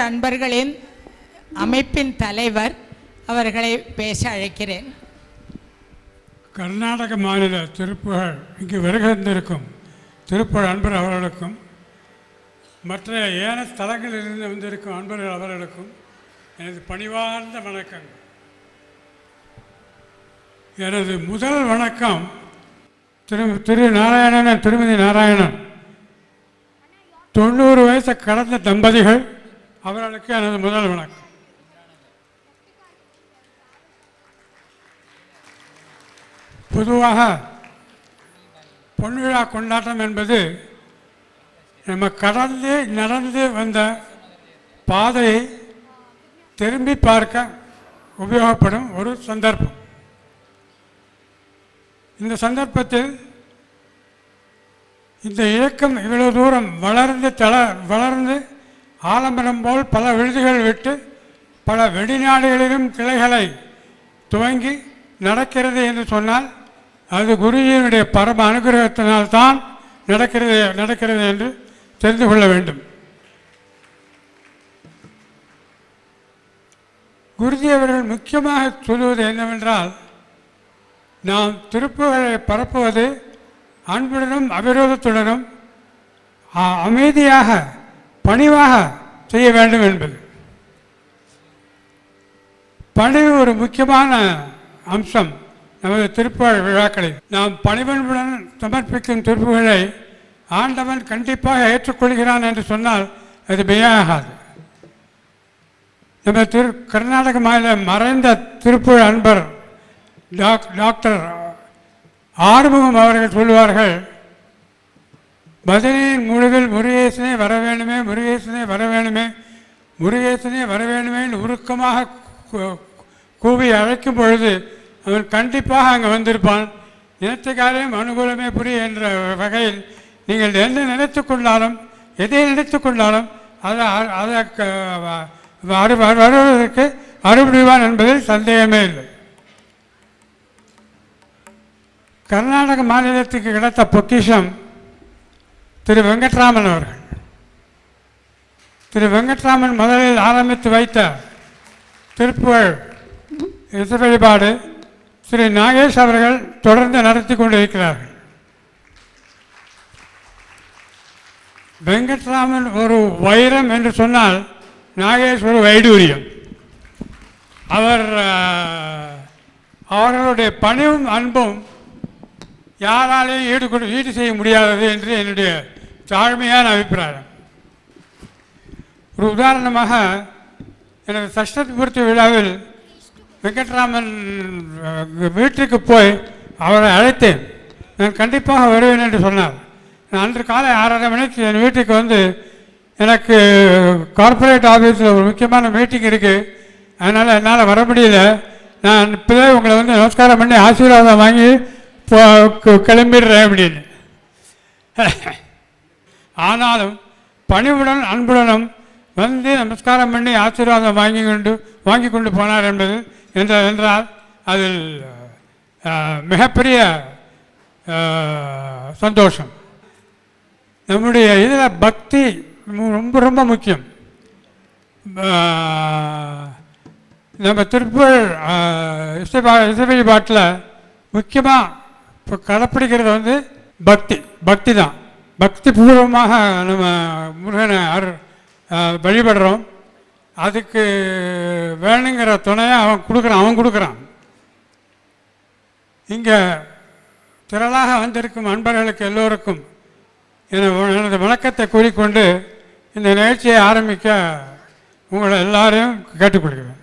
அன்பர்களின் அமைப்பின் தலைவர் அவர்களை பேச அழைக்கிறேன். கர்நாடக மாநில திருப்புகழ் இங்கு வருகின்றிருக்கும் திருப்புகழ் அன்பர் அவர்களுக்கும் மற்ற ஏன ஸ்தலங்களிலிருந்து வந்திருக்கும் அன்பர்கள் அவர்களுக்கும் எனது பணிவார்ந்த வணக்கங்கள். எனது முதல் வணக்கம் திரு நாராயணன் திருமதி நாராயணன் 90 வயசை கடந்த தம்பதிகள் அவர்களுக்கு எனது முதல் வணக்கம். பொதுவாக பொன்விழா கொண்டாட்டம் என்பது நம்ம கடந்து நடந்து வந்த பாதையை திரும்பி பார்க்க உபயோகப்படும் ஒரு சந்தர்ப்பம். இந்த சந்தர்ப்பத்தில் இந்த இயக்கம் இவ்வளவு தூரம் வளர்ந்து ஆலமரம் போல் பல விழுதுகள் விட்டு பல வெளிநாடுகளிலும் கிளைகளை துவங்கி நடக்கிறது என்று சொன்னால் அது குருஜியினுடைய பரம அனுகிரகத்தினால்தான் நடக்கிறது என்று தெரிந்து கொள்ள வேண்டும். குருஜி அவர்கள் முக்கியமாக சொல்வது என்னவென்றால், நாம் திருப்புகழை பரப்புவது அன்புடனும் அவிரோதத்துடனும் அமைதியாக பணிவாக செய்ய வேண்டும் என்பது. பணிவு ஒரு முக்கியமான அம்சம் நமது திருப்புகழ் விழாக்களில். நாம் பணிவன்புடன் சமர்ப்பிக்கும் திருப்புகழை ஆண்டவன் கண்டிப்பாக ஏற்றுக்கொள்கிறான் என்று சொன்னால் அது மிகையாகாது. நம்ம கர்நாடக மாநில மறைந்த திருப்புகழ் அன்பர் டாக்டர் ஆறுமுகம் அவர்கள் சொல்லுவார்கள், பஜனையின் முழுவில் முருகேசனே வர வேணுமே, முருகேசனே வர வேணுமே, முருகேசனே வர வேணுமே உருக்கமாக கூவி அழைக்கும் பொழுது அவன் கண்டிப்பாக அங்கே வந்திருப்பான். நினைத்தக்காரையும் அனுகூலமே புரிய என்ற வகையில் நீங்கள் என்ன நினைத்து கொண்டாலும் எதை நினைத்து கொண்டாலும் அதற்கு வருவதற்கு அருள்புரிவான் என்பதில் சந்தேகமே இல்லை. கர்நாடக மாநிலத்துக்கு கிடைத்த பொக்கிஷம் திரு வெங்கட்ராமன் அவர்கள். திரு வெங்கட்ராமன் முதலில் ஆரம்பித்து வைத்த திருப்புகழ் இசை வழிபாடு திரு நாகேஷ் அவர்கள் தொடர்ந்து நடத்தி கொண்டிருக்கிறார்கள். வெங்கட்ராமன் ஒரு வைரம் என்று சொன்னால் நாகேஷ் ஒரு வைடூரியம். அவர்களுடைய பணிவும் அன்பும் யாராலையும் ஈடு செய்ய முடியாதது என்று என்னுடைய தாழ்மையான அபிப்பிராயம். ஒரு உதாரணமாக எனது சஷ்டி பூர்த்தி விழாவில் வெங்கட்ராமன் வீட்டுக்கு போய் அவரை அழைத்தேன். நான் கண்டிப்பாக வருவேன் என்று சொன்னார். நான் அன்று காலை 6:30 மணிக்கு என் வீட்டுக்கு வந்து, எனக்கு கார்ப்பரேட் ஆஃபீஸில் ஒரு முக்கியமான மீட்டிங் இருக்குது, அதனால் என்னால் வர முடியல, நான் இப்போதே உங்களை வந்து நமஸ்காரம் பண்ணி ஆசீர்வாதம் வாங்கி கிளம்பிடுறேன் அப்படின்னு. ஆனாலும் பணிவுடன் அன்புடனும் வந்து நமஸ்காரம் பண்ணி ஆசீர்வாதம் வாங்கி கொண்டு போனார் என்றால் அதில் மிகப்பெரிய சந்தோஷம். நம்முடைய இதில் பக்தி ரொம்ப ரொம்ப முக்கியம். நம்ம திருப்புகழ் இசை வழிபாட்டில் முக்கியமாக இப்போ கடைப்பிடிக்கிறது வந்து பக்தி தான். பக்தி பூர்வமாக நம்ம முருகனை வழிபடுறோம். அதுக்கு வேணுங்கிற துணையை அவன் கொடுக்குறான். இங்கே திரளாக வந்திருக்கும் அன்பர்களுக்கு எல்லோருக்கும் எனது வணக்கத்தை கூறிக்கொண்டு இந்த நிகழ்ச்சியை ஆரம்பிக்க உங்களை எல்லாரையும் கேட்டுக்கொள்கிறேன்.